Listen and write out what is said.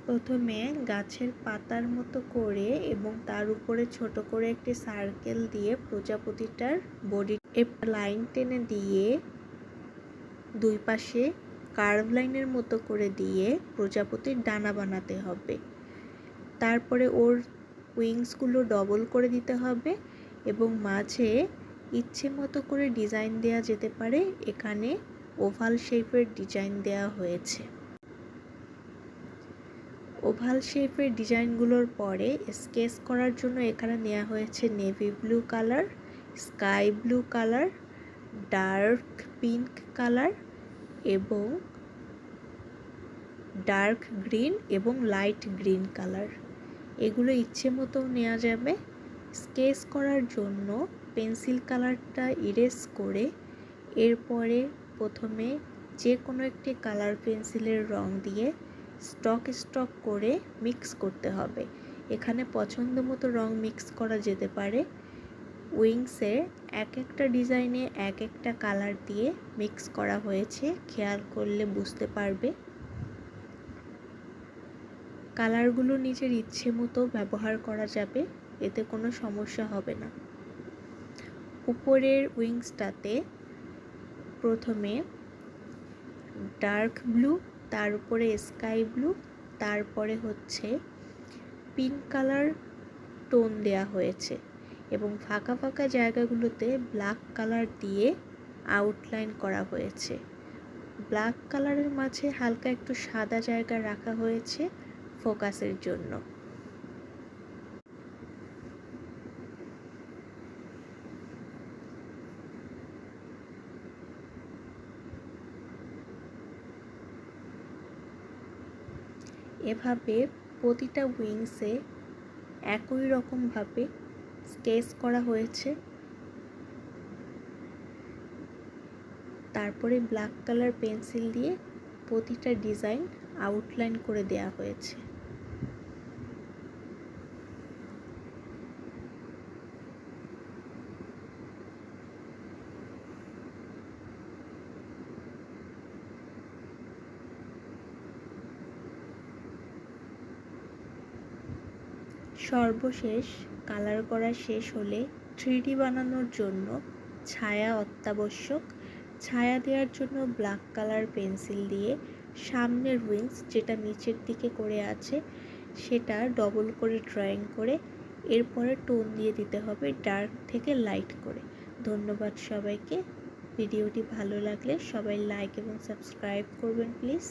প্রথমে গাছের পাতার মতো করে এবং তার উপরে ছোট করে একটি সার্কেল দিয়ে প্রজাপতিটার বডি লাইন টেনে দিয়ে দুই পাশে কার্ভ লাইনের মতো করে দিয়ে প্রজাপতির ডানা বানাতে হবে। তারপরে ওর উইংসগুলো ডবল করে দিতে হবে এবং মাঝে ইচ্ছে মতো করে ডিজাইন দেওয়া যেতে পারে। এখানে ওভাল শেপের ডিজাইন দেওয়া হয়েছে। ওভাল শেপের ডিজাইনগুলোর পরে স্কেচ করার জন্য এখানে নেওয়া হয়েছে navy blue colour, sky blue colour, dark pink colour এবং ডার্ক গ্রিন এবং লাইট গ্রিন কালার। এগুলো ইচ্ছে মতো নেওয়া যাবে। স্কেচ করার জন্য পেন্সিল কালারটা ইরেজ করে এরপরে প্রথমে যে কোনো একটি কালার পেন্সিলের রং দিয়ে স্টক করে মিক্স করতে হবে। এখানে পছন্দ মতো রং মিক্স করা যেতে পারে। উইংসে এক একটা ডিজাইনে এক একটা কালার দিয়ে মিক্স করা হয়েছে, খেয়াল করলে বুঝতে পারবে। কালারগুলো নিজের ইচ্ছে মতো ব্যবহার করা যাবে, এতে কোনো সমস্যা হবে না। উপরের উইংসটাতে প্রথমে ডার্ক ব্লু, তার উপরে স্কাই ব্লু, তারপরে হচ্ছে পিঙ্ক কালার টোন দেয়া হয়েছে এবং ফাঁকা ফাঁকা জায়গাগুলোতে ব্ল্যাক কালার দিয়ে আউটলাইন করা হয়েছে। ব্ল্যাক কালারের মাঝে হালকা একটু সাদা জায়গা রাখা হয়েছে ফোকাসের জন্য। এভাবে প্রতিটা উইংসে একই রকমভাবে স্কেচ করা হয়েছে। তারপরে ব্ল্যাক কালার পেন্সিল দিয়ে প্রতিটা ডিজাইন আউটলাইন করে দেয়া হয়েছে। সর্বশেষ কালার করা শেষ হলে 3D বানানোর জন্য ছায়া অত্যাবশ্যক। ছায়া দেওয়ার জন্য ব্ল্যাক কালার পেন্সিল দিয়ে সামনের উইংস যেটা নিচের দিকে করে আছে সেটা ডবল করে ড্রয়িং করে এরপরে টোন দিয়ে দিতে হবে ডার্ক থেকে লাইট করে। ধন্যবাদ সবাইকে। ভিডিওটি ভালো লাগলে সবাই লাইক এবং সাবস্ক্রাইব করবেন প্লিজ।